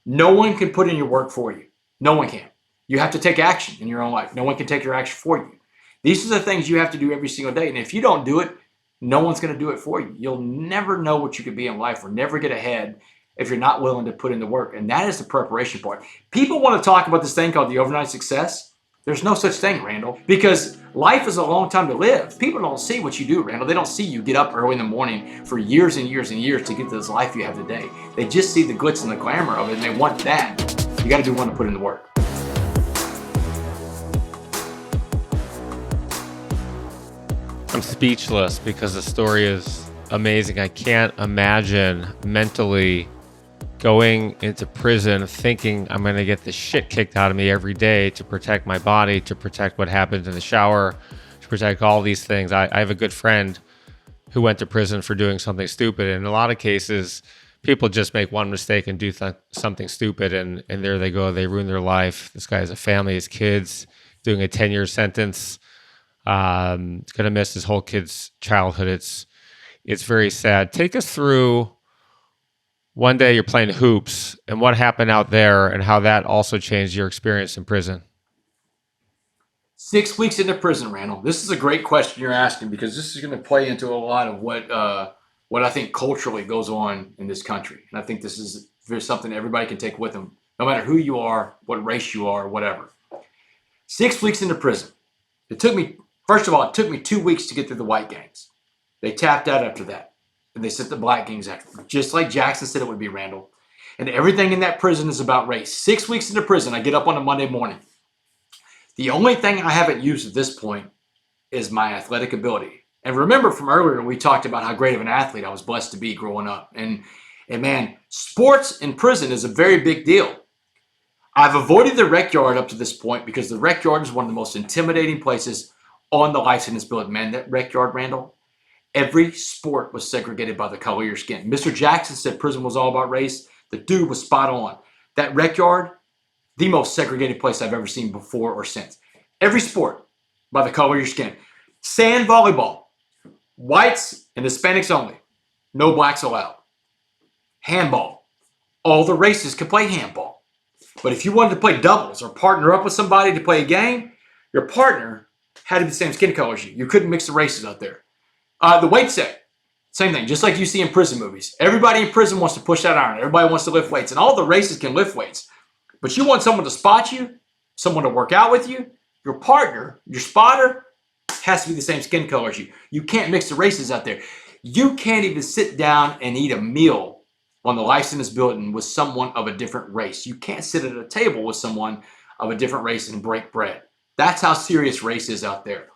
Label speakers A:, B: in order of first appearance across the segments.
A: No one can put in your work for you. No one can. You have to take action in your own life. No one can take your action for you. These are the things you have to do every single day. And if you don't do it, no one's going to do it for you. You'll never know what you could be in life or never get ahead if you're not willing to put in the work. And that is the preparation part. People want to talk about this thing called the overnight success. There's no such thing, Randall, because life is a long time to live. People don't see what you do, Randall. They don't see you get up early in the morning for years and years and years to get to this life you have today. They just see the glitz and the glamour of it, and they want that. You got to be willing to put in the work.
B: I'm speechless because the story is amazing. I can't imagine mentally going into prison thinking I'm going to get the shit kicked out of me every day to protect my body, to protect what happens in the shower, to protect all these things. I have a good friend who went to prison for doing something stupid. In a lot of cases, people just make one mistake and do something stupid, and there they go. They ruin their life. This guy has a family, his kids, doing a 10-year sentence. Going to miss his whole kid's childhood. It's very sad. Take us through one day you're playing hoops and what happened out there and how that also changed your experience in prison.
A: 6 weeks into prison, Randall. This is a great question you're asking because this is going to play into a lot of what I think culturally goes on in this country. And I think this is something everybody can take with them, no matter who you are, what race you are, whatever. 6 weeks into prison. First of all, it took me 2 weeks to get through the white gangs. They tapped out after that. And they sent the black gangs after, just like Jackson said it would be, Randall. And everything in that prison is about race. 6 weeks into prison, I get up on a Monday morning. The only thing I haven't used at this point is my athletic ability. And remember from earlier, we talked about how great of an athlete I was blessed to be growing up. And man, sports in prison is a very big deal. I've avoided the rec yard up to this point because the rec yard is one of the most intimidating places on the life in this building. Man, that rec yard, Randall, every sport was segregated by the color of your skin. Mr. Jackson said prison was all about race. The dude was spot on. That rec yard, the most segregated place I've ever seen before or since. Every sport by the color of your skin. Sand volleyball, whites and Hispanics only. No blacks allowed. Handball, all the races could play handball. But if you wanted to play doubles or partner up with somebody to play a game, your partner had to be the same skin color as you. You couldn't mix the races out there. The weight set, same thing, just like you see in prison movies. Everybody in prison wants to push that iron. Everybody wants to lift weights, and all the races can lift weights. But you want someone to spot you, someone to work out with you. Your partner, your spotter, has to be the same skin color as you. You can't mix the races out there. You can't even sit down and eat a meal on the life in this building with someone of a different race. You can't sit at a table with someone of a different race and break bread. That's how serious race is out there.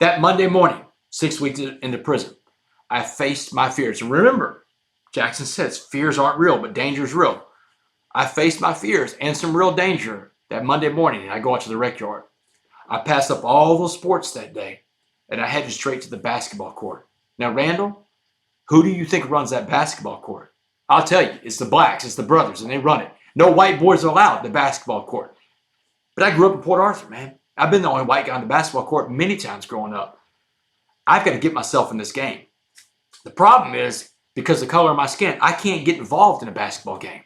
A: That Monday morning, 6 weeks into prison, I faced my fears. And remember, Jackson says fears aren't real, but danger is real. I faced my fears and some real danger that Monday morning, and I go out to the rec yard. I passed up all those sports that day, and I headed straight to the basketball court. Now, Randall, who do you think runs that basketball court? I'll tell you, it's the blacks, it's the brothers, and they run it. No white boys are allowed in the basketball court. But I grew up in Port Arthur, man. I've been the only white guy on the basketball court many times growing up. I've got to get myself in this game. The problem is, because of the color of my skin, I can't get involved in a basketball game.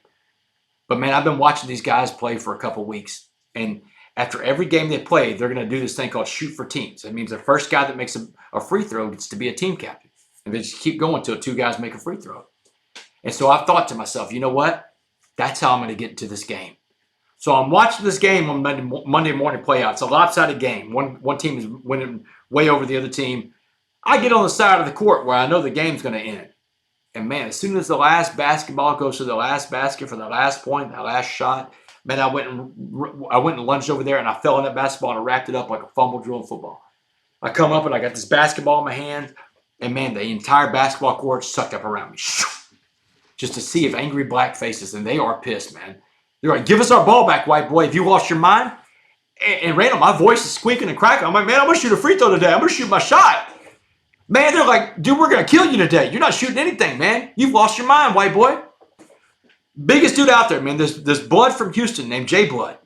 A: But man, I've been watching these guys play for a couple weeks. And after every game they play, they're going to do this thing called shoot for teams. That means the first guy that makes a free throw gets to be a team captain. And they just keep going until two guys make a free throw. And so I've thought to myself, you know what? That's how I'm going to get into this game. So I'm watching this game on Monday morning play out. It's a lopsided game. One team is winning way over the other team. I get on the side of the court where I know the game's going to end. And man, as soon as the last basketball goes to the last basket for the last point, the last shot, man, I went and lunged over there and I fell in that basketball and I wrapped it up like a fumble drill in football. I come up and I got this basketball in my hand, and man, the entire basketball court sucked up around me. Just to see if angry black faces, and they are pissed, man. They're like, give us our ball back, white boy. Have you lost your mind? And Randall, my voice is squeaking and cracking. I'm like, man, I'm going to shoot a free throw today. I'm going to shoot my shot. Man, they're like, dude, we're going to kill you today. You're not shooting anything, man. You've lost your mind, white boy. Biggest dude out there, man. There's Blood from Houston named Jay Blood.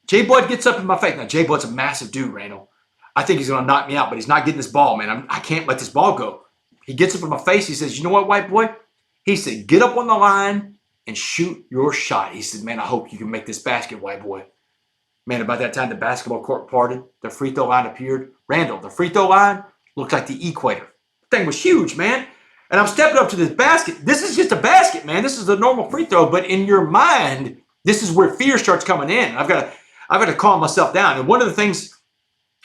A: Jay Blood gets up in my face. Now, Jay Blood's a massive dude, Randall. I think he's going to knock me out, but he's not getting this ball, man. I can't let this ball go. He gets up in my face. He says, you know what, white boy? He said, get up on the line and shoot your shot. He said, man, I hope you can make this basket, white boy. Man, about that time the basketball court parted, the free throw line appeared. Randall, the free throw line looked like the equator. The thing was huge, man. And I'm stepping up to this basket. This is just a basket, man. This is a normal free throw. But in your mind, this is where fear starts coming in. I've got to calm myself down. And one of the things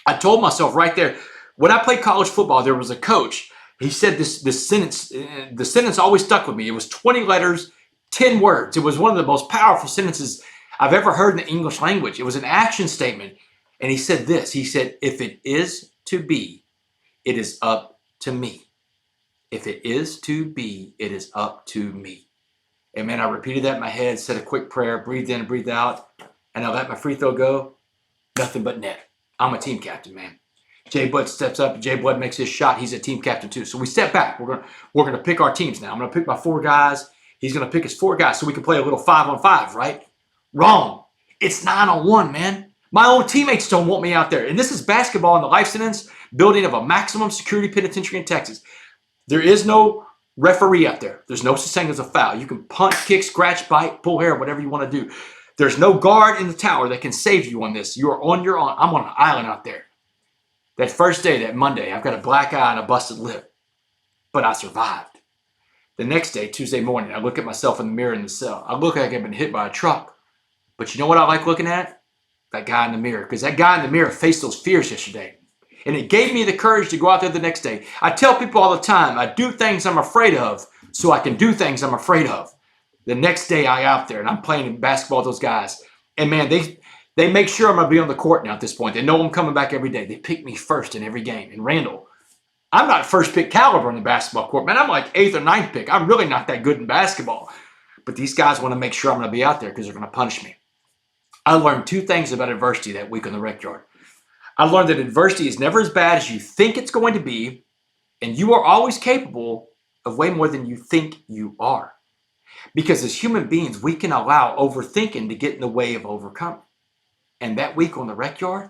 A: I told myself right there, when I played college football, there was a coach. He said this sentence. The sentence always stuck with me. It was 20 letters, 10 words. It was one of the most powerful sentences I've ever heard in the English language. It was an action statement. And he said this. He said, if it is to be, it is up to me. If it is to be, it is up to me. And man, I repeated that in my head, said a quick prayer, breathed in and breathed out, and I let my free throw go. Nothing but net. I'm a team captain, man. Jay Blood steps up. Jay Blood makes his shot. He's a team captain too. So we step back. We're gonna pick our teams now. I'm gonna pick my 4 guys. He's gonna pick his 4 guys so we can play a little 5-on-5, right? Wrong. It's 9-on-1, man. My own teammates don't want me out there. And this is basketball in the life sentence building of a maximum security penitentiary in Texas. There is no referee out there. There's no such thing as a foul. You can punt, kick, scratch, bite, pull hair, whatever you want to do. There's no guard in the tower that can save you on this. You are on your own. I'm on an island out there. That first day, that Monday, I've got a black eye and a busted lip. But I survived. The next day, Tuesday morning, I look at myself in the mirror in the cell. I look like I've been hit by a truck. But you know what I like looking at? That guy in the mirror. Because that guy in the mirror faced those fears yesterday. And it gave me the courage to go out there the next day. I tell people all the time, I do things I'm afraid of so I can do things I'm afraid of. The next day I out there and I'm playing basketball with those guys. And man, they make sure I'm going to be on the court now at this point. They know I'm coming back every day. They pick me first in every game. And Randall, I'm not first pick caliber in the basketball court. Man, I'm like 8th or 9th pick. I'm really not that good in basketball. But these guys want to make sure I'm going to be out there because they're going to punish me. I learned 2 things about adversity that week on the rec yard. I learned that adversity is never as bad as you think it's going to be, and you are always capable of way more than you think you are. Because as human beings, we can allow overthinking to get in the way of overcoming. And that week on the rec yard,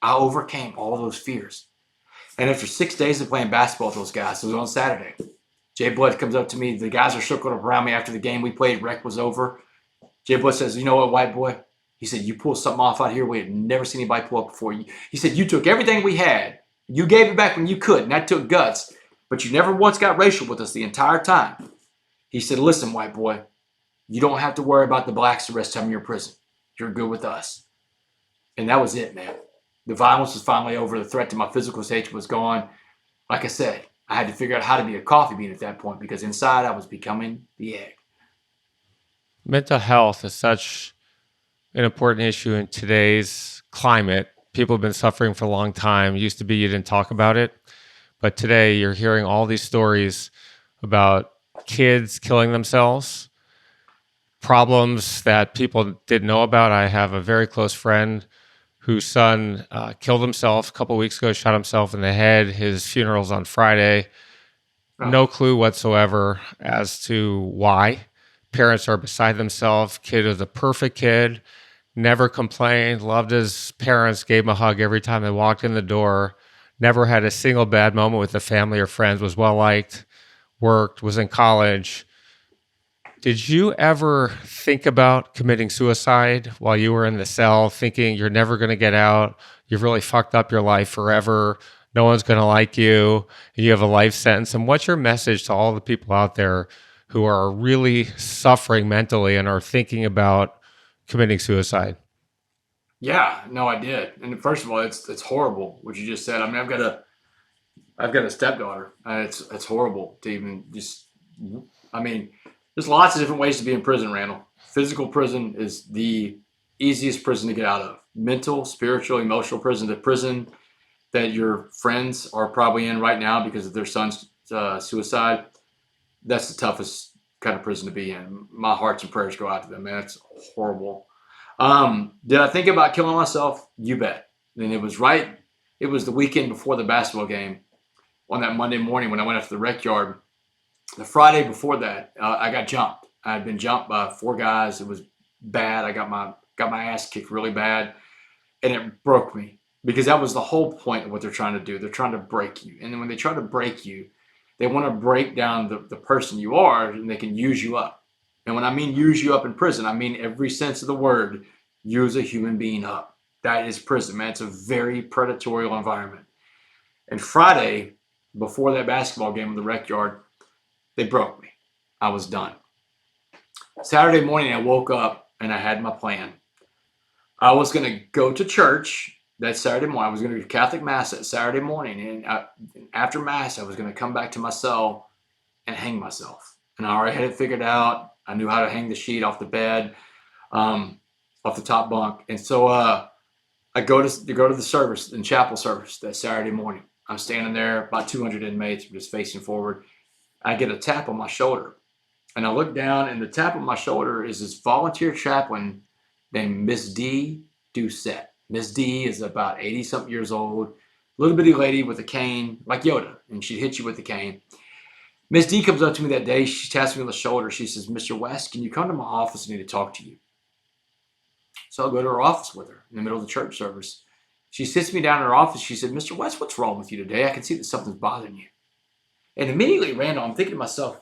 A: I overcame all those fears. And after 6 days of playing basketball with those guys, it was on Saturday, Jay Blood comes up to me. The guys are circled around me after the game we played. Rec was over. Jay Blood says, you know what, white boy? He said, you pulled something off out here we had never seen anybody pull up before. He said, you took everything we had. You gave it back when you could, and that took guts. But you never once got racial with us the entire time. He said, listen, white boy, you don't have to worry about the blacks the rest of the time you're in prison. You're good with us. And that was it, man. The violence was finally over. The threat to my physical safety was gone. Like I said, I had to figure out how to be a coffee bean at that point because inside I was becoming the egg.
B: Mental health is such an important issue in today's climate. People have been suffering for a long time. It used to be you didn't talk about it. But today you're hearing all these stories about kids killing themselves, problems that people didn't know about. I have a very close friend whose son killed himself a couple of weeks ago, shot himself in the head. His funeral's on Friday. No clue whatsoever as to why. Parents are beside themselves. Kid is a perfect kid. Never complained, loved his parents, gave him a hug every time they walked in the door, never had a single bad moment with the family or friends, was well-liked, worked, was in college. Did you ever think about committing suicide while you were in the cell, thinking you're never going to get out, you've really fucked up your life forever, no one's going to like you, and you have a life sentence? And what's your message to all the people out there who are really suffering mentally and are thinking about committing suicide?
A: Yeah, no, I did. And first of all, it's horrible what you just said. I mean, I've got a stepdaughter. It's horrible to even just. I mean, there's lots of different ways to be in prison, Randall. Physical prison is the easiest prison to get out of. Mental, spiritual, emotional prison. The prison that your friends are probably in right now because of their son's suicide. That's the toughest kind of prison to be in. My hearts and prayers go out to them, man. It's horrible. Did I think about killing myself? You bet. And it was the weekend before the basketball game on that Monday morning when I went up to the rec yard. The Friday before that, I got jumped. I had been jumped by 4 guys. It was bad. I got my ass kicked really bad, and it broke me because that was the whole point of what they're trying to do. They're trying to break you. And then when they try to break you, they want to break down the person you are, and they can use you up. And when I mean use you up in prison, I mean every sense of the word, use a human being up. That is prison, man. It's a very predatory environment. And Friday, before that basketball game in the rec yard, they broke me. I was done. Saturday morning, I woke up and I had my plan. I was going to go to church that Saturday morning. I was going to do Catholic Mass that Saturday morning. And after Mass, I was going to come back to my cell and hang myself. And I already had it figured out. I knew how to hang the sheet off the bed, off the top bunk. And so I go to the service, in chapel service that Saturday morning. I'm standing there, about 200 inmates, just facing forward. I get a tap on my shoulder. And I look down, and the tap on my shoulder is this volunteer chaplain named Miss D. Doucette. Miss D is about 80-something years old, little bitty lady with a cane, like Yoda, and she'd hit you with the cane. Miss D comes up to me that day. She taps me on the shoulder. She says, "Mr. West, can you come to my office? I need to talk to you." So I'll go to her office with her in the middle of the church service. She sits me down in her office. She said, "Mr. West, what's wrong with you today? I can see that something's bothering you." And immediately, Randall, I'm thinking to myself,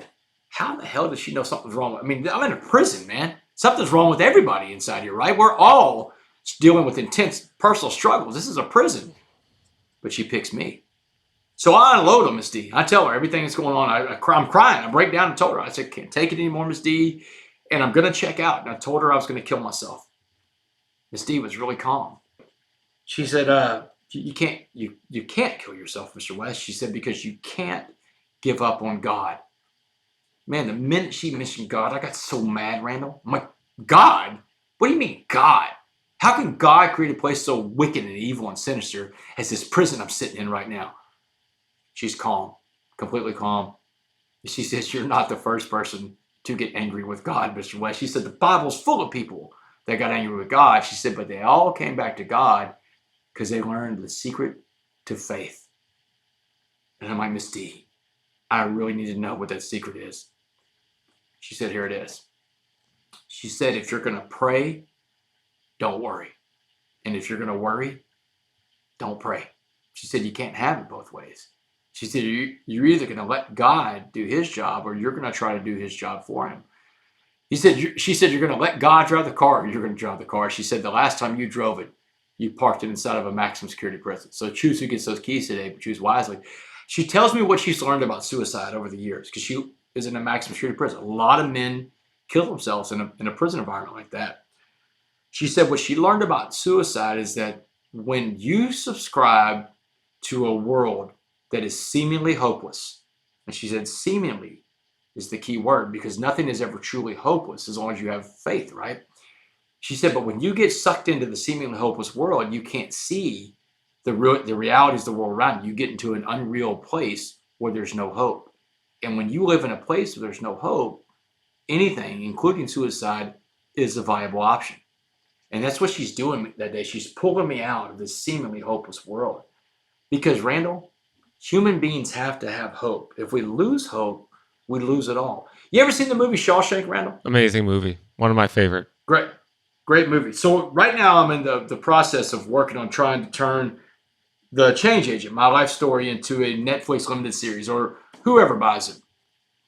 A: how the hell does she know something's wrong? I mean, I'm in a prison, man. Something's wrong with everybody inside here, right? We're all dealing with intense personal struggles. This is a prison. But she picks me. So I unload on Miss D. I tell her everything that's going on. I'm crying. I break down and told her. I said, "Can't take it anymore, Miss D, and I'm going to check out." And I told her I was going to kill myself. Miss D was really calm. She said, you can't kill yourself, Mr. West." She said, "because you can't give up on God." Man, the minute she mentioned God, I got so mad, Randall. I'm like, God? What do you mean, God? How can God create a place so wicked and evil and sinister as this prison I'm sitting in right now? She's calm, completely calm. She says, "You're not the first person to get angry with God, Mr. West." She said, "The Bible's full of people that got angry with God." She said, "But they all came back to God because they learned the secret to faith." And I'm like, "Miss D, I really need to know what that secret is." She said, "Here it is." She said, "If you're going to pray, don't worry. And if you're going to worry, don't pray." She said, "You can't have it both ways." She said, "You're either going to let God do his job or you're going to try to do his job for him." She said, "You're going to let God drive the car or you're going to drive the car." She said, "The last time you drove it, you parked it inside of a maximum security prison. So choose who gets those keys today, but choose wisely." She tells me what she's learned about suicide over the years because she is in a maximum security prison. A lot of men kill themselves in a prison environment like that. She said what she learned about suicide is that when you subscribe to a world that is seemingly hopeless, and she said seemingly is the key word because nothing is ever truly hopeless as long as you have faith, right? She said, but when you get sucked into the seemingly hopeless world, you can't see the realities of the world around you. You get into an unreal place where there's no hope. And when you live in a place where there's no hope, anything, including suicide, is a viable option. And that's what she's doing that day. She's pulling me out of this seemingly hopeless world. Because, Randall, human beings have to have hope. If we lose hope, we lose it all. You ever seen the movie Shawshank, Randall?
B: Amazing movie. One of my favorite.
A: Great movie. So right now I'm in the process of working on trying to turn The Change Agent, my life story, into a Netflix limited series or whoever buys it.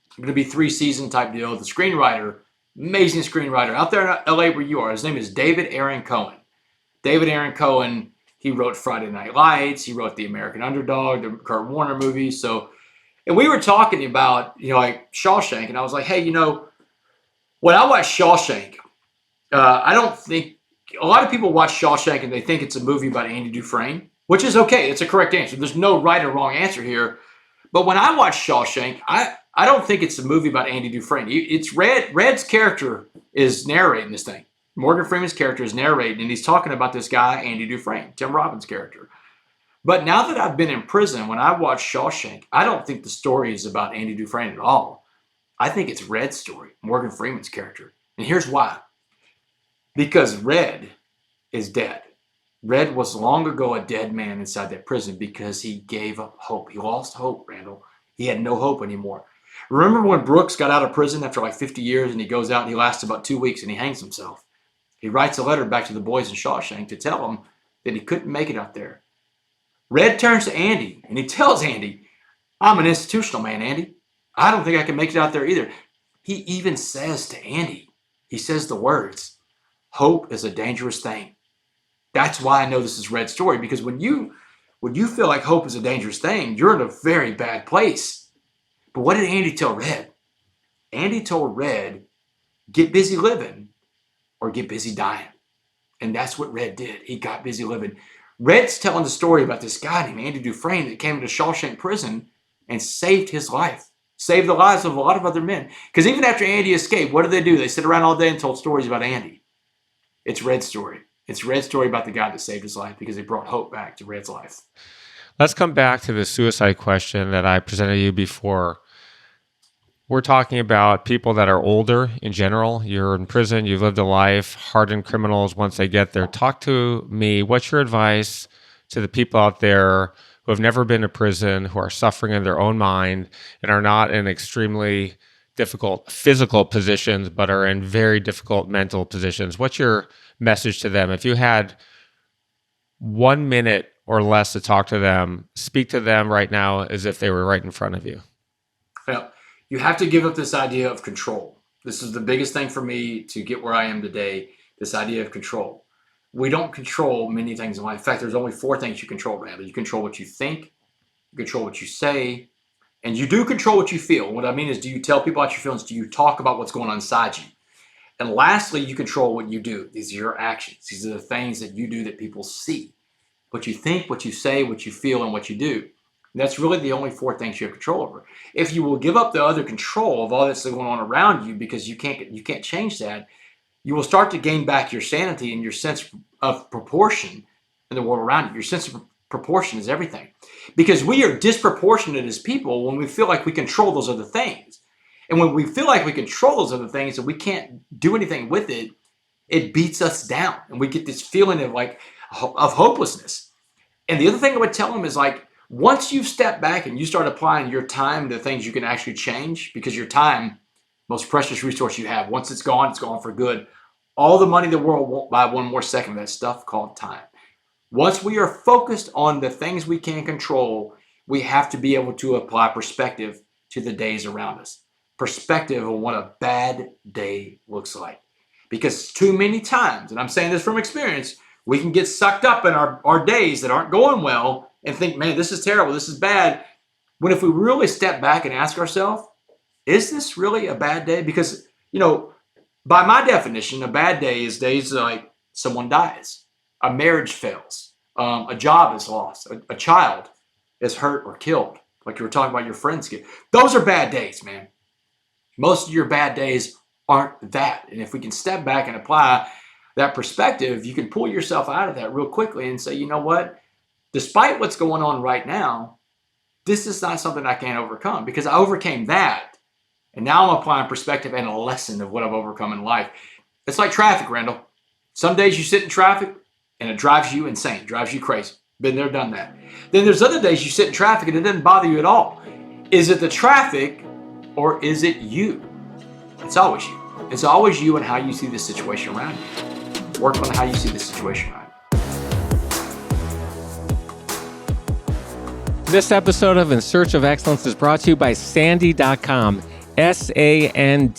A: It's going to be 3-season type deal. The screenwriter, amazing screenwriter out there in LA where you are. His name is David Aaron Cohen. David Aaron Cohen, he wrote Friday Night Lights. He wrote The American Underdog, the Kurt Warner movie. So, and we were talking about, like Shawshank, and I was like, hey, when I watch Shawshank, I don't think a lot of people watch Shawshank and they think it's a movie about Andy Dufresne, which is okay. It's a correct answer. There's no right or wrong answer here. But when I watch Shawshank, I don't think it's a movie about Andy Dufresne. It's Red's character is narrating this thing. Morgan Freeman's character is narrating, and he's talking about this guy, Andy Dufresne, Tim Robbins' character. But now that I've been in prison, when I watch Shawshank, I don't think the story is about Andy Dufresne at all. I think it's Red's story, Morgan Freeman's character. And here's why. Because Red is dead. Red was long ago a dead man inside that prison because he gave up hope. He lost hope, Randall. He had no hope anymore. Remember when Brooks got out of prison after like 50 years and he goes out and he lasts about 2 weeks and he hangs himself? He writes a letter back to the boys in Shawshank to tell them that he couldn't make it out there. Red turns to Andy and he tells Andy, I'm an institutional man, Andy. I don't think I can make it out there either. He even says to Andy, he says the words, hope is a dangerous thing. That's why I know this is Red's story, because when you feel like hope is a dangerous thing, you're in a very bad place. But what did Andy tell Red? Andy told Red, get busy living or get busy dying. And that's what Red did. He got busy living. Red's telling the story about this guy named Andy Dufresne that came into Shawshank prison and saved his life, saved the lives of a lot of other men. Because even after Andy escaped, what did they do? They sit around all day and told stories about Andy. It's Red's story. It's Red's story about the guy that saved his life because he brought hope back to Red's life.
B: Let's come back to the suicide question that I presented you before. We're talking about people that are older in general. You're in prison, you've lived a life, hardened criminals once they get there. Talk to me. What's your advice to the people out there who have never been to prison, who are suffering in their own mind and are not in extremely difficult physical positions, but are in very difficult mental positions? What's your message to them? If you had 1 minute or less to talk to them, speak to them right now as if they were right in front of you.
A: Yeah. You have to give up this idea of control. This is the biggest thing for me to get where I am today, this idea of control. We don't control many things in life. In fact, there's only 4 things you control, Randall. You control what you think, you control what you say, and you do control what you feel. What I mean is, do you tell people about your feelings? Do you talk about what's going on inside you? And lastly, you control what you do. These are your actions. These are the things that you do that people see. What you think, what you say, what you feel, and what you do. And that's really the only 4 things you have control over. If you will give up the other control of all that's going on around you because you can't change that, you will start to gain back your sanity and your sense of proportion in the world around you. Your sense of proportion is everything. Because we are disproportionate as people when we feel like we control those other things. And when we feel like we control those other things and we can't do anything with it, it beats us down. And we get this feeling of hopelessness. And the other thing I would tell them is, like, once you've stepped back and you start applying your time to things you can actually change, because your time, most precious resource you have, once it's gone for good. All the money in the world won't buy one more second of that stuff called time. Once we are focused on the things we can control, we have to be able to apply perspective to the days around us. Perspective on what a bad day looks like. Because too many times, and I'm saying this from experience, we can get sucked up in our days that aren't going well and think, man, this is terrible, this is bad. When if we really step back and ask ourselves, is this really a bad day? Because, by my definition, a bad day is days like someone dies, a marriage fails, a job is lost, a child is hurt or killed, like you were talking about your friends get. Those are bad days, man. Most of your bad days aren't that. And if we can step back and apply that perspective, you can pull yourself out of that real quickly and say, you know what? Despite what's going on right now, this is not something I can't overcome, because I overcame that. And now I'm applying perspective and a lesson of what I've overcome in life. It's like traffic, Randall. Some days you sit in traffic and it drives you insane, drives you crazy. Been there, done that. Then there's other days you sit in traffic and it doesn't bother you at all. Is it the traffic or is it you? It's always you. It's always you and how you see the situation around you. Work on how you see the situation around you.
B: This episode of In Search of Excellence is brought to you by Sandee.com, SANDEE.com.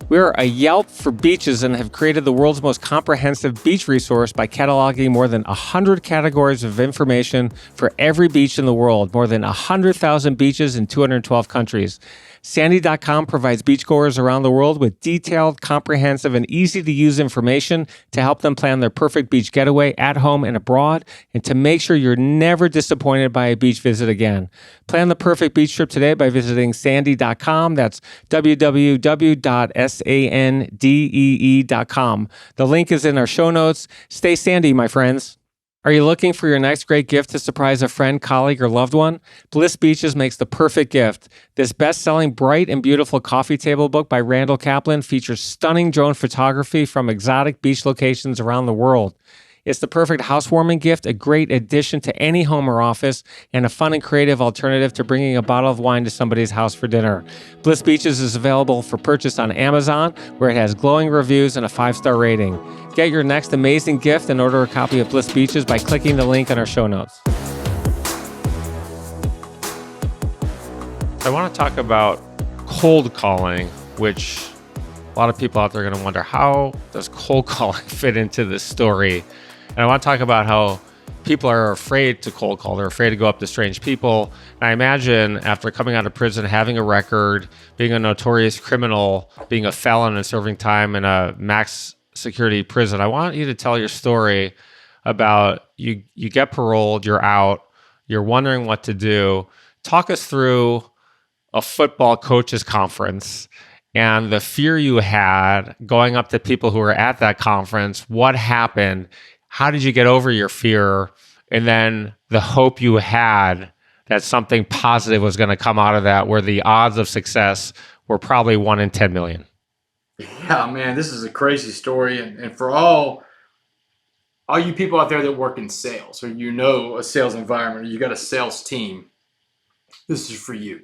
B: We're a Yelp for beaches and have created the world's most comprehensive beach resource by cataloging more than 100 categories of information for every beach in the world, more than 100,000 beaches in 212 countries. Sandee.com provides beachgoers around the world with detailed, comprehensive, and easy-to-use information to help them plan their perfect beach getaway at home and abroad, and to make sure you're never disappointed by a beach visit again. Plan the perfect beach trip today by visiting Sandee.com. That's www.sandee.com. The link is in our show notes. Stay sandy, my friends. Are you looking for your next great gift to surprise a friend, colleague, or loved one? Bliss Beaches makes the perfect gift. This best-selling bright and beautiful coffee table book by Randall Kaplan features stunning drone photography from exotic beach locations around the world. It's the perfect housewarming gift, a great addition to any home or office, and a fun and creative alternative to bringing a bottle of wine to somebody's house for dinner. Bliss Beaches is available for purchase on Amazon, where it has glowing reviews and a 5-star rating. Get your next amazing gift and order a copy of Bliss Beaches by clicking the link in our show notes. I want to talk about cold calling, which a lot of people out there are going to wonder, how does cold calling fit into this story? And I want to talk about how people are afraid to cold call. They're afraid to go up to strange people. And I imagine after coming out of prison, having a record, being a notorious criminal, being a felon and serving time in a max security prison, I want you to tell your story about you get paroled, you're out, you're wondering what to do. Talk us through a football coaches conference and the fear you had going up to people who were at that conference. What happened? How did you get over your fear? And then the hope you had that something positive was going to come out of that, where the odds of success were probably 1 in 10 million.
A: Yeah, man, this is a crazy story. And for all you people out there that work in sales, or a sales environment, or you got a sales team, this is for you.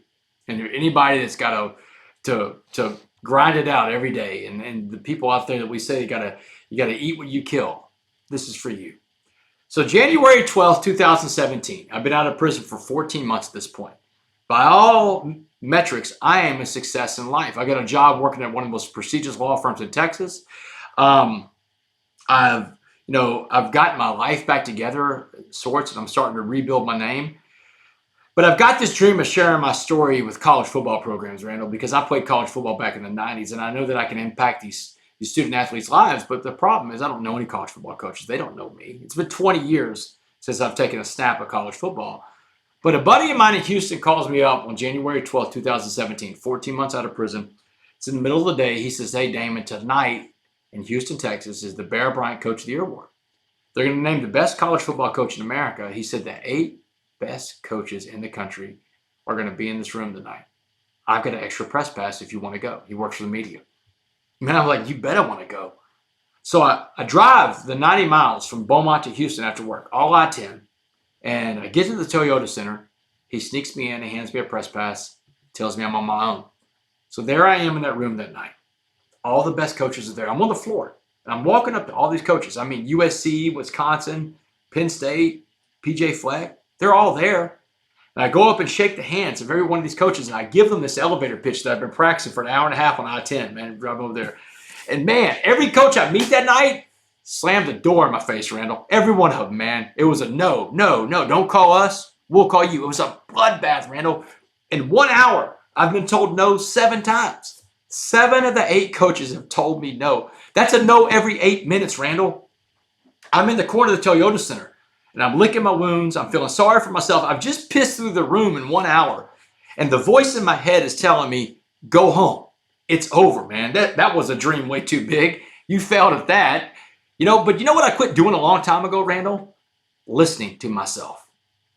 A: And anybody that's got to grind it out every day, and the people out there that we say you gotta eat what you kill, this is for you. So January 12th, 2017, I've been out of prison for 14 months at this point. By all metrics, I am a success in life. I got a job working at one of the most prestigious law firms in Texas. I've gotten my life back together, sorts, and I'm starting to rebuild my name. But I've got this dream of sharing my story with college football programs, Randall, because I played college football back in the 90s, and I know that I can impact these student athletes' lives. But the problem is I don't know any college football coaches. They don't know me. It's been 20 years since I've taken a snap at college football. But a buddy of mine in Houston calls me up on January 12th, 2017, 14 months out of prison. It's in the middle of the day. He says, "Hey, Damon, tonight in Houston, Texas is the Bear Bryant Coach of the Year Award. They're going to name the best college football coach in America." He said the 8 best coaches in the country are going to be in this room tonight. I've got an extra press pass if you want to go. He works for the media. Man, I'm like, you better want to go. So I drive the 90 miles from Beaumont to Houston after work, all I-10, and I get to the Toyota Center. He sneaks me in, he hands me a press pass, tells me I'm on my own. So there I am in that room that night. All the best coaches are there. I'm on the floor, and I'm walking up to all these coaches. I mean, USC, Wisconsin, Penn State, PJ Fleck. They're all there. And I go up and shake the hands of every one of these coaches, and I give them this elevator pitch that I've been practicing for an hour and a half on I-10, man, drive over there. And, man, every coach I meet that night slammed the door in my face, Randall. Every one of them, man. It was a no, don't call us. We'll call you. It was a bloodbath, Randall. In 1 hour, I've been told no 7 times. 7 of the 8 coaches have told me no. That's a no every 8 minutes, Randall. I'm in the corner of the Toyota Center. And I'm licking my wounds. I'm feeling sorry for myself. I've just pissed through the room in 1 hour. And the voice in my head is telling me, go home. It's over, man. That was a dream way too big. You failed at that. But you know what I quit doing a long time ago, Randall? Listening to myself.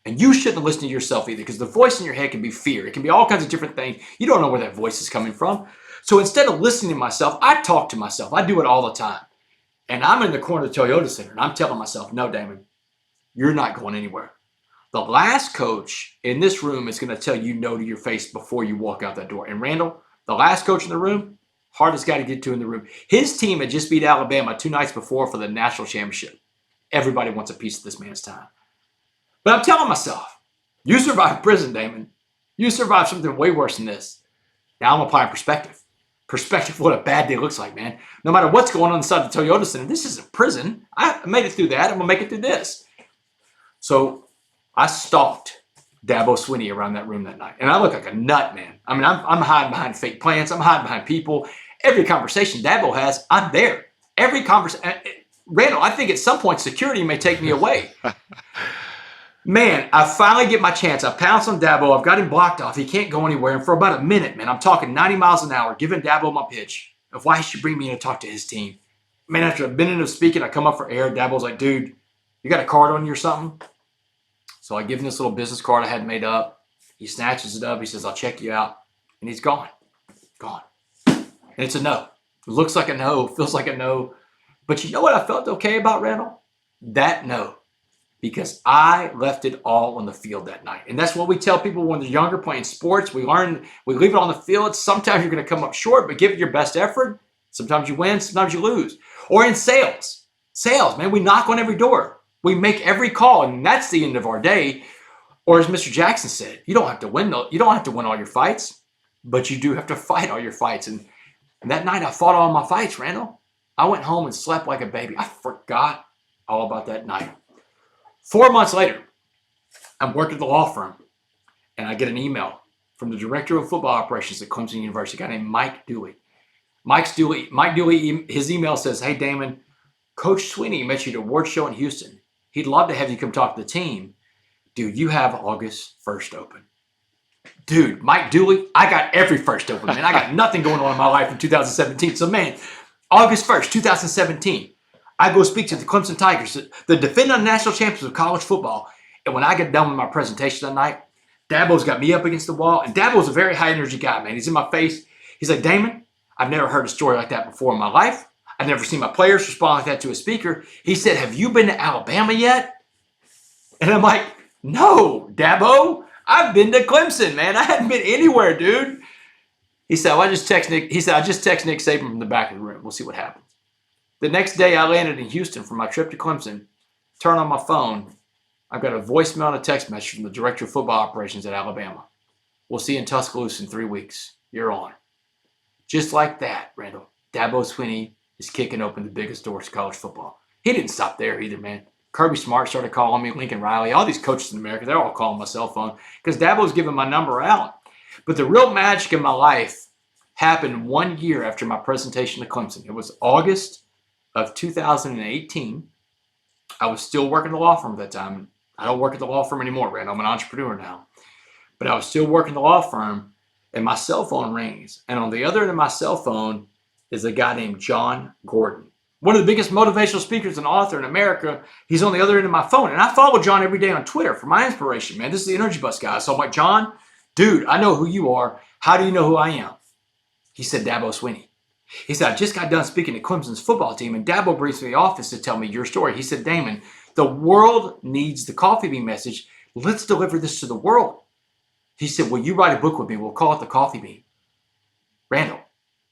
A: And you shouldn't listen to yourself either, because the voice in your head can be fear. It can be all kinds of different things. You don't know where that voice is coming from. So instead of listening to myself, I talk to myself. I do it all the time. And I'm in the corner of the Toyota Center, and I'm telling myself, no, Damon, you're not going anywhere. The last coach in this room is going to tell you no to your face before you walk out that door. And Randall, the last coach in the room, hardest guy to get to in the room. His team had just beat Alabama 2 nights before for the national championship. Everybody wants a piece of this man's time. But I'm telling myself, you survived prison, Damon. You survived something way worse than this. Now I'm applying perspective. Perspective of what a bad day looks like, man. No matter what's going on inside the Toyota Center, this isn't prison. I made it through that. I'm going to make it through this. So I stalked Dabo Swinney around that room that night. And I look like a nut, man. I mean, I'm hiding behind fake plants. I'm hiding behind people. Every conversation Dabo has, I'm there. Every conversation. Randall, I think at some point security may take me away. Man, I finally get my chance. I pounce on Dabo. I've got him blocked off. He can't go anywhere. And for about a minute, man, I'm talking 90 miles an hour, giving Dabo my pitch of why he should bring me in to talk to his team. Man, after a minute of speaking, I come up for air. Dabo's like, dude, you got a card on you or something? So I give him this little business card I had made up. He snatches it up. He says, I'll check you out. And he's gone. Gone. And it's a no. It looks like a no. Feels like a no. But you know what I felt okay about, Randall? That no. Because I left it all on the field that night. And that's what we tell people when they're younger playing sports. We leave it on the field. Sometimes you're going to come up short, but give it your best effort. Sometimes you win, sometimes you lose. Or in sales. Sales, man, we knock on every door. We make every call, and that's the end of our day. Or as Mr. Jackson said, you don't have to win all your fights. but you do have to fight all your fights. And that night I fought all my fights, Randall. I went home and slept like a baby. I forgot all about that night. 4 months later, I'm working at the law firm, and I get an email from the director of football operations at Clemson University, a guy named Mike Dooley. Mike Dooley, his email says, "Hey, Damon, Coach Sweeney met you at an award show in Houston. He'd love to have you come talk to the team. Dude, you have August 1st open." Dude, Mike Dooley, I got every first open, man. I got nothing going on in my life in 2017. So, man, August 1st, 2017, I go speak to the Clemson Tigers, the defending national champions of college football. And when I get done with my presentation that night, Dabo's got me up against the wall. And Dabo's a very high-energy guy, man. He's in my face. He's like, "Damon, I've never heard a story like that before in my life. I've never seen my players respond like that to a speaker." He said, "Have you been to Alabama yet?" And I'm like, "No, Dabo. I've been to Clemson, man. I hadn't been anywhere, dude." He said, "Well, I just text Nick Saban from the back of the room. We'll see what happens." The next day, I landed in Houston for my trip to Clemson. Turn on my phone. I've got a voicemail and a text message from the director of football operations at Alabama. "We'll see you in Tuscaloosa in 3 weeks. You're on." Just like that, Randall, Dabo Swinney is kicking open the biggest doors to college football. He didn't stop there either, man. Kirby Smart started calling me, Lincoln Riley, all these coaches in America, they're all calling my cell phone because Dabo's giving my number out. But the real magic in my life happened 1 year after my presentation to Clemson. It was August of 2018. I was still working at the law firm at that time. I don't work at the law firm anymore, Randall. I'm an entrepreneur now. But I was still working at the law firm, and my cell phone rings. And on the other end of my cell phone is a guy named John Gordon, one of the biggest motivational speakers and author in America. He's on the other end of my phone. And I follow John every day on Twitter for my inspiration, man. This is the Energy Bus guy. So I'm like, "John, dude, I know who you are. How do you know who I am?" He said, "Dabo Swinney." He said, "I just got done speaking to Clemson's football team, and Dabo brings me to the office to tell me your story." He said, "Damon, the world needs the coffee bean message. Let's deliver this to the world." He said, "Will you write a book with me? We'll call it The Coffee Bean." Randall,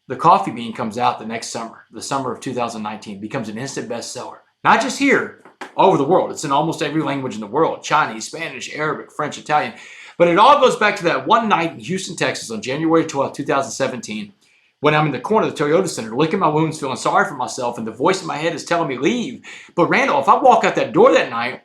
A: The Coffee Bean comes out the next summer, the summer of 2019, becomes an instant bestseller. Not just here, all over the world. It's in almost every language in the world: Chinese, Spanish, Arabic, French, Italian. But it all goes back to that one night in Houston, Texas on January 12, 2017, when I'm in the corner of the Toyota Center, licking my wounds, feeling sorry for myself, and the voice in my head is telling me, "Leave." But Randall, if I walk out that door that night,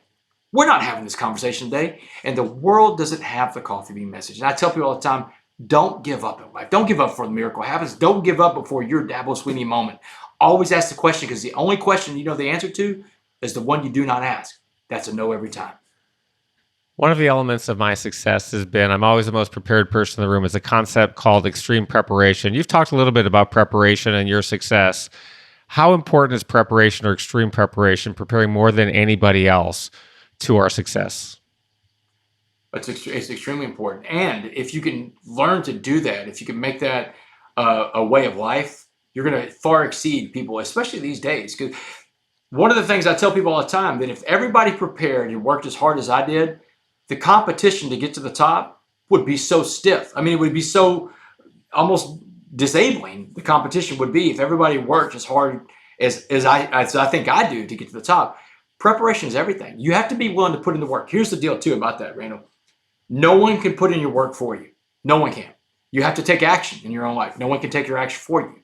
A: we're not having this conversation today, and the world doesn't have the coffee bean message. And I tell people all the time, don't give up in life. Don't give up before the miracle happens. Don't give up before your Dabo Swinney moment. Always ask the question, because the only question you know the answer to is the one you do not ask. That's a no every time.
B: One of the elements of my success has been I'm always the most prepared person in the room. It's a concept called extreme preparation. You've talked a little bit about preparation and your success. How important is preparation or extreme preparation, preparing more than anybody else to our success?
A: It's extremely important. And if you can learn to do that, if you can make that a way of life, you're going to far exceed people, especially these days. Because one of the things I tell people all the time, that if everybody prepared and worked as hard as I did, the competition to get to the top would be so stiff. I mean, it would be so almost disabling. The competition would be if everybody worked as hard as I think I do to get to the top. Preparation is everything. You have to be willing to put in the work. Here's the deal, too, about that, Randall. No one can put in your work for you. No one can. You have to take action in your own life. No one can take your action for you.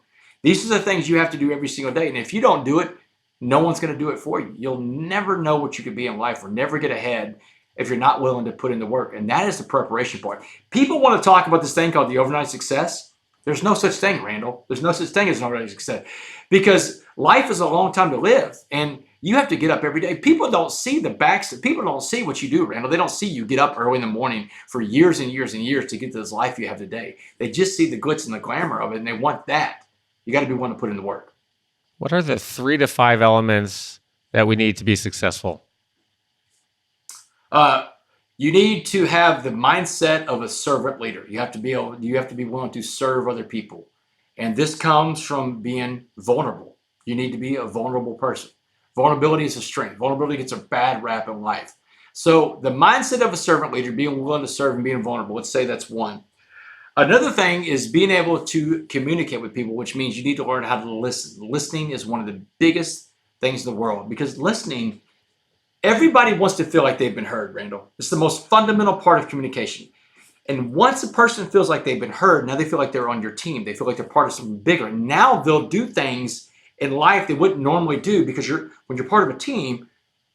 A: These are the things you have to do every single day. And if you don't do it, no one's going to do it for you. You'll never know what you could be in life or never get ahead if you're not willing to put in the work. And that is the preparation part. People want to talk about this thing called the overnight success. There's no such thing, Randall. There's no such thing as an overnight success, because life is a long time to live, and you have to get up every day. People don't see the backs. People don't see what you do, Randall. They don't see you get up early in the morning for years and years and years to get to this life you have today. They just see the glitz and the glamour of it, and they want that. You got to be willing to put in the work.
B: What are the 3 to 5 elements that we need to be successful?
A: You need to have the mindset of a servant leader. You have to be willing to serve other people. And this comes from being vulnerable. You need to be a vulnerable person. Vulnerability is a strength. Vulnerability gets a bad rap in life. So the mindset of a servant leader, being willing to serve and being vulnerable, let's say that's one. Another thing is being able to communicate with people, which means you need to learn how to listen. Listening is one of the biggest things in the world, because listening, everybody wants to feel like they've been heard, Randall. It's the most fundamental part of communication. And once a person feels like they've been heard, now they feel like they're on your team. They feel like they're part of something bigger. Now they'll do things in life they wouldn't normally do because when you're part of a team,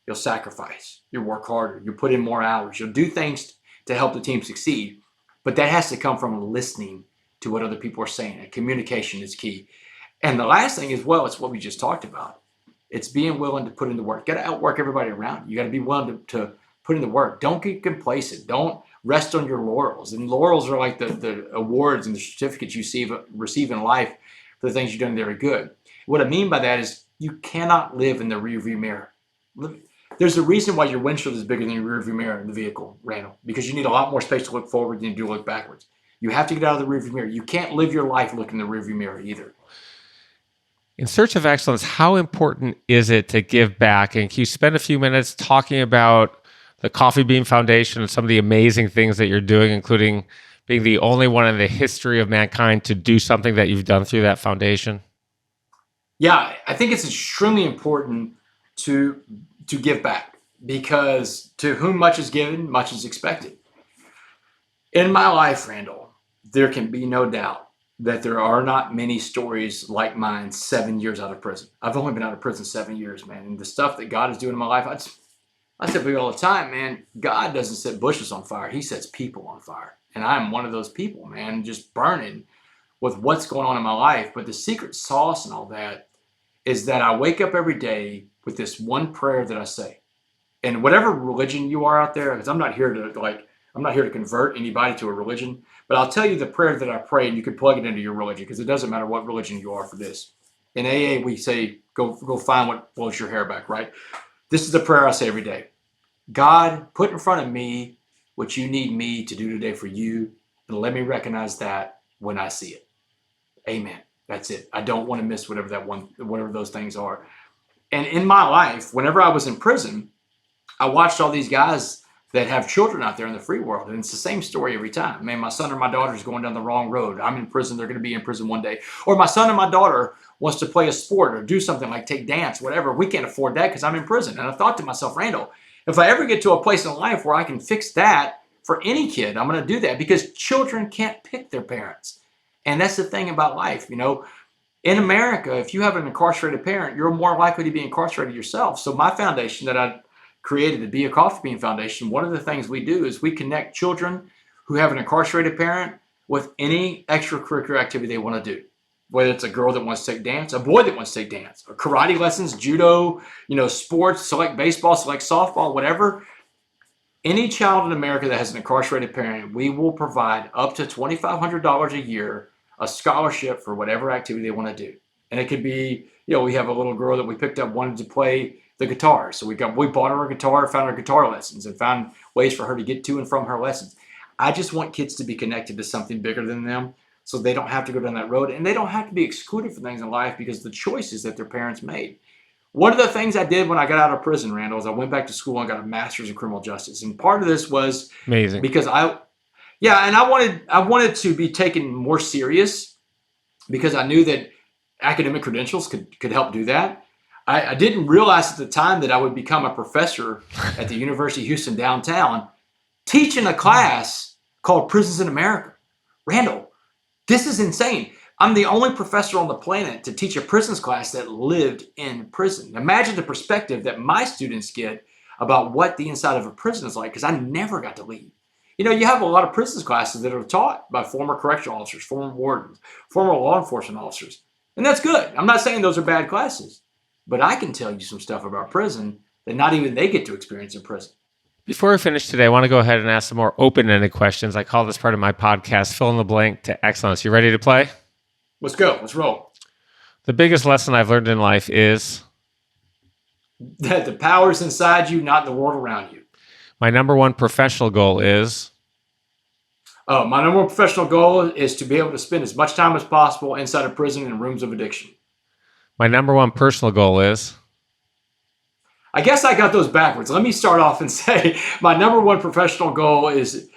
A: you'll sacrifice. You'll work harder. You'll put in more hours. You'll do things to help the team succeed. But that has to come from listening to what other people are saying. And communication is key. And the last thing as well, it's what we just talked about. It's being willing to put in the work. You got to outwork everybody around you. You got to be willing to put in the work. Don't get complacent. Don't rest on your laurels. And laurels are like the awards and the certificates you receive in life for the things you've done very good. What I mean by that is you cannot live in the rearview mirror. There's a reason why your windshield is bigger than your rearview mirror in the vehicle, Randall, because you need a lot more space to look forward than you do look backwards. You have to get out of the rearview mirror. You can't live your life looking in the rearview mirror either.
B: In search of excellence, how important is it to give back? And can you spend a few minutes talking about the Coffee Bean Foundation and some of the amazing things that you're doing, including being the only one in the history of mankind to do something that you've done through that foundation?
A: Yeah, I think it's extremely important to give back, because to whom much is given, much is expected. In my life, Randall, there can be no doubt that there are not many stories like mine 7 years out of prison. I've only been out of prison 7 years, man. And the stuff that God is doing in my life, I tell people all the time, man, God doesn't set bushes on fire. He sets people on fire. And I'm one of those people, man, just burning with what's going on in my life. But the secret sauce and all that is that I wake up every day with this one prayer that I say. And whatever religion you are out there, because I'm not here to convert anybody to a religion, but I'll tell you the prayer that I pray, and you can plug it into your religion, because it doesn't matter what religion you are for this. In AA, we say, go find what blows your hair back, right? This is the prayer I say every day. God, put in front of me what you need me to do today for you, and let me recognize that when I see it. Amen. That's it. I don't want to miss whatever those things are. And in my life, whenever I was in prison, I watched all these guys that have children out there in the free world. And it's the same story every time. Man, my son or my daughter is going down the wrong road. I'm in prison. They're going to be in prison one day. Or my son and my daughter wants to play a sport or do something like take dance, whatever. We can't afford that because I'm in prison. And I thought to myself, Randall, if I ever get to a place in life where I can fix that for any kid, I'm going to do that, because children can't pick their parents. And that's the thing about life. You know, in America, if you have an incarcerated parent, you're more likely to be incarcerated yourself. So my foundation that I created, the Be a Coffee Bean Foundation, one of the things we do is we connect children who have an incarcerated parent with any extracurricular activity they want to do. Whether it's a girl that wants to take dance, a boy that wants to take dance, or karate lessons, judo, sports, select baseball, select softball, whatever. Any child in America that has an incarcerated parent, we will provide up to $2,500 a year, a scholarship for whatever activity they want to do. And it could be, we have a little girl that we picked up wanted to play the guitar. So we bought her a guitar, found her guitar lessons, and found ways for her to get to and from her lessons. I just want kids to be connected to something bigger than them, so they don't have to go down that road, and they don't have to be excluded from things in life because of the choices that their parents made. One of the things I did when I got out of prison, Randall, is I went back to school and got a master's in criminal justice. And part of this was
B: amazing
A: because I wanted to be taken more serious, because I knew that academic credentials could help do that. I didn't realize at the time that I would become a professor at the University of Huston downtown, teaching a class called Prisons in America. Randall, this is insane. I'm the only professor on the planet to teach a prisons class that lived in prison. Imagine the perspective that my students get about what the inside of a prison is like, because I never got to leave. You have a lot of prisons classes that are taught by former correctional officers, former wardens, former law enforcement officers. And that's good. I'm not saying those are bad classes, but I can tell you some stuff about prison that not even they get to experience in prison.
B: Before we finish today, I want to go ahead and ask some more open-ended questions. I call this part of my podcast, Fill in the Blank to Excellence. You ready to play?
A: Let's go. Let's roll.
B: The biggest lesson I've learned in life is
A: that the power's inside you, not in the world around you.
B: My number one professional goal is
A: my number one professional goal is to be able to spend as much time as possible inside of prison in rooms of addiction.
B: My number one personal goal is
A: I guess I got those backwards. Let me start off and say my number one professional goal is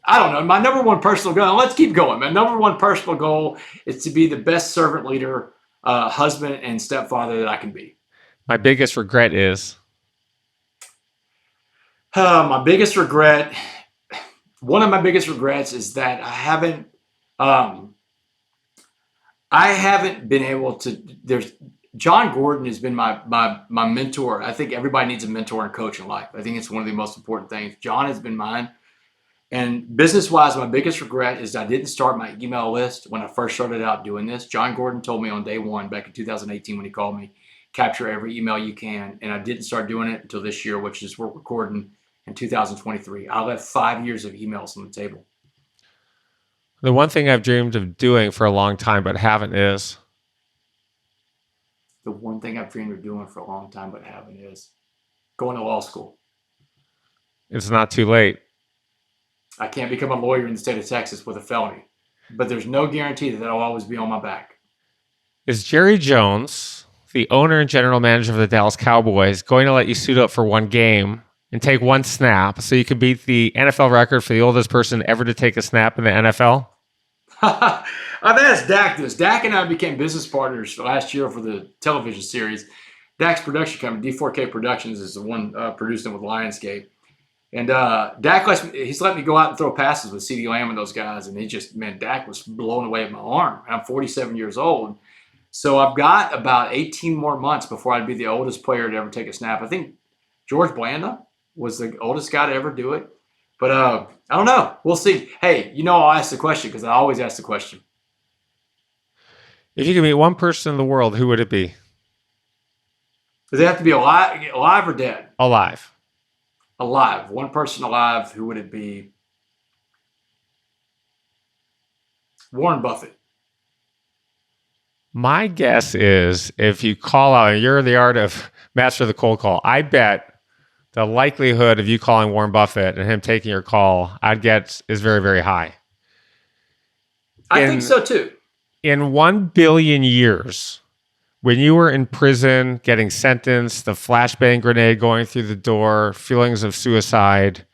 A: I don't know, my number one personal goal. Let's keep going. My number one personal goal is to be the best servant leader, husband, and stepfather that I can be.
B: My biggest regret is
A: my biggest regret, One of my biggest regrets is that um, I haven't been able to. There's John Gordon has been my mentor. I think everybody needs a mentor and coach in life. I think it's one of the most important things. John has been mine. And business wise, my biggest regret is I didn't start my email list when I first started out doing this. John Gordon told me on day one back in 2018 when he called me, capture every email you can. And I didn't start doing it until this year, which is we're recording in 2023. I left 5 years of emails on the table.
B: The one thing I've dreamed of doing for a long time but haven't is
A: The one thing I've dreamed of doing for a long time but haven't is going to law school.
B: it's not too late.
A: I can't become a lawyer in the state of Texas with a felony, but there's no guarantee that that'll always be on my back.
B: Is Jerry Jones, the owner and general manager of the Dallas Cowboys, going to let you suit up for one game and take one snap so you can beat the NFL record for the oldest person ever to take a snap in the NFL?
A: I've asked Dak this. Dak and I became business partners last year for the television series. Dak's production company, D4K Productions, is the one producing it with Lionsgate. And Dak he's let me go out and throw passes with CeeDee Lamb and those guys. And Dak was blown away at my arm. I'm 47 years old. So I've got about 18 more months before I'd be the oldest player to ever take a snap. I think George Blanda was the oldest guy to ever do it. But I don't know. We'll see. Hey, I'll ask the question because I always ask the question.
B: If you could meet one person in the world, who would it be?
A: Does it have to be alive or dead?
B: Alive.
A: Alive. One person alive. Who would it be? Warren Buffett.
B: My guess is if you call out, and you're the art of master of the cold call, I bet the likelihood of you calling Warren Buffett and him taking your call, I'd guess, is very, very high.
A: I think so too.
B: In 1 billion years, when you were in prison, getting sentenced, the flashbang grenade going through the door, feelings of suicide,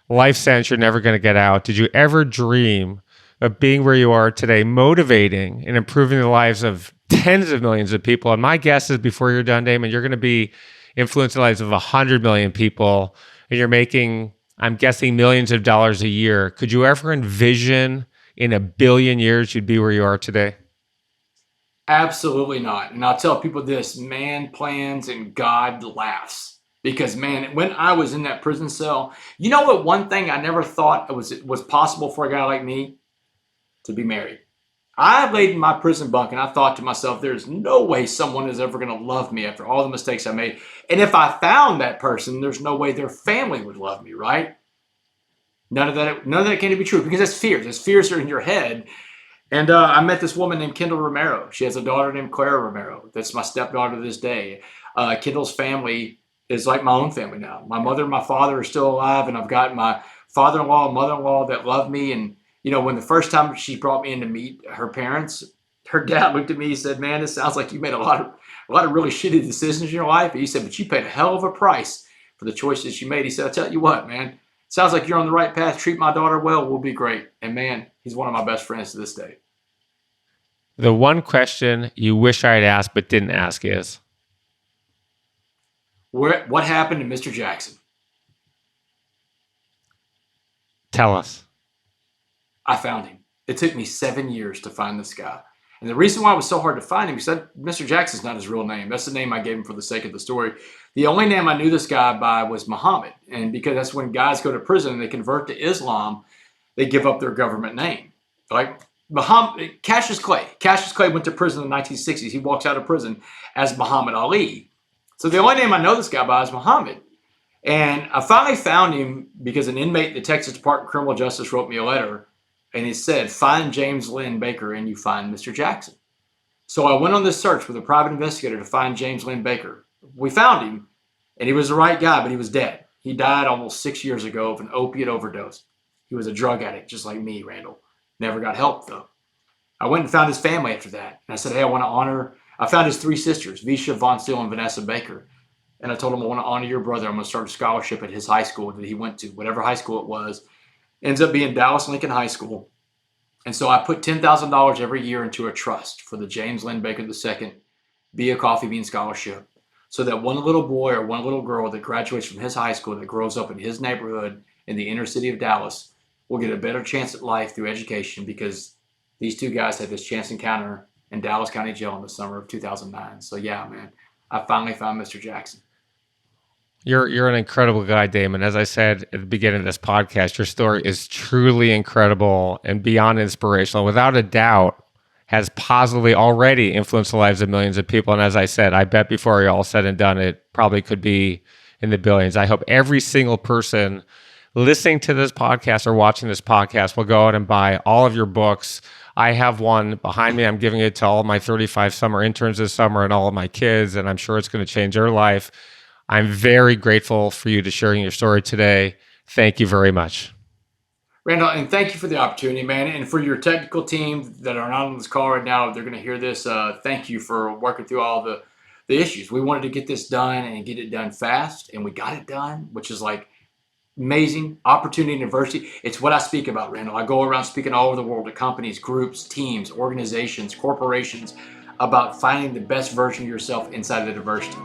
B: life sentence you're never going to get out, did you ever dream of being where you are today, motivating and improving the lives of tens of millions of people? And my guess is before you're done, Damon, you're going to be influencing the lives of 100 million people, and you're making, I'm guessing, millions of dollars a year. Could you ever envision in 1 billion years you'd be where you are today?
A: Absolutely not. And I'll tell people this: man plans and God laughs. Because man, when I was in that prison cell, you know what? One thing I never thought was possible for a guy like me to be married. I laid in my prison bunk and I thought to myself, there's no way someone is ever going to love me after all the mistakes I made. And if I found that person, there's no way their family would love me, right? None of that can be true because that's fears. Those fears are in your head. And I met this woman named Kendall Romero. She has a daughter named Clara Romero. That's my stepdaughter to this day. Kendall's family is like my own family now. My mother and my father are still alive, and I've got my father-in-law and mother-in-law that love me. And when the first time she brought me in to meet her parents, her dad looked at me and said, "Man, it sounds like you made a lot of really shitty decisions in your life." And he said, "But you paid a hell of a price for the choices you made." He said, "I tell you what, man, sounds like you're on the right path. Treat my daughter well. We'll be great." And man, he's one of my best friends to this day.
B: The one question you wish I had asked but didn't ask is,
A: what happened to Mr. Jackson?
B: tell us.
A: I found him. It took me 7 years to find this guy. And the reason why it was so hard to find him is that Mr. Jackson's not his real name. That's the name I gave him for the sake of the story. The only name I knew this guy by was Muhammad. And because that's when guys go to prison and they convert to Islam, they give up their government name. Like Muhammad, Cassius Clay. Cassius Clay went to prison in the 1960s. He walks out of prison as Muhammad Ali. So the only name I know this guy by is Muhammad. And I finally found him because an inmate at the Texas Department of Criminal Justice wrote me a letter. And it said, "Find James Lynn Baker and you find Mr. Jackson." So I went on this search with a private investigator to find James Lynn Baker. We found him, and he was the right guy, but he was dead. He died almost 6 years ago of an opiate overdose. He was a drug addict, just like me, Randall. Never got help, though. I went and found his family after that. And I said, "Hey, I found his 3 sisters, Visha, Von Steele, and Vanessa Baker. And I told him, I want to honor your brother. I'm going to start a scholarship at his high school that he went to, whatever high school it was. Ends up being Dallas Lincoln High School. And so I put $10,000 every year into a trust for the James Lynn Baker II Be a Coffee Bean Scholarship, so that one little boy or one little girl that graduates from his high school that grows up in his neighborhood in the inner city of Dallas will get a better chance at life through education, because these two guys had this chance encounter in Dallas County Jail in the summer of 2009. So yeah, man, I finally found Mr. Jackson.
B: You're an incredible guy, Damon. As I said at the beginning of this podcast, your story is truly incredible and beyond inspirational. Without a doubt, has positively already influenced the lives of millions of people. And as I said, I bet before you're all said and done, it probably could be in the billions. I hope every single person listening to this podcast or watching this podcast will go out and buy all of your books. I have one behind me. I'm giving it to all of my 35 summer interns this summer and all of my kids, and I'm sure it's going to change their life. I'm very grateful for you to sharing your story today. Thank you very much.
A: Randall, and thank you for the opportunity, man. And for your technical team that are not on this call right now, they're going to hear this. Thank you for working through all the issues. We wanted to get this done and get it done fast, and we got it done, which is like amazing. Opportunity University. It's what I speak about, Randall. I go around speaking all over the world to companies, groups, teams, organizations, corporations about finding the best version of yourself inside of the diversity.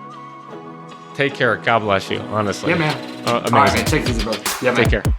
B: Take care. God bless you, honestly.
A: Yeah, man.
B: Amazing.
A: All right, man. Take it easy, brother. Yeah, man.
B: Take care.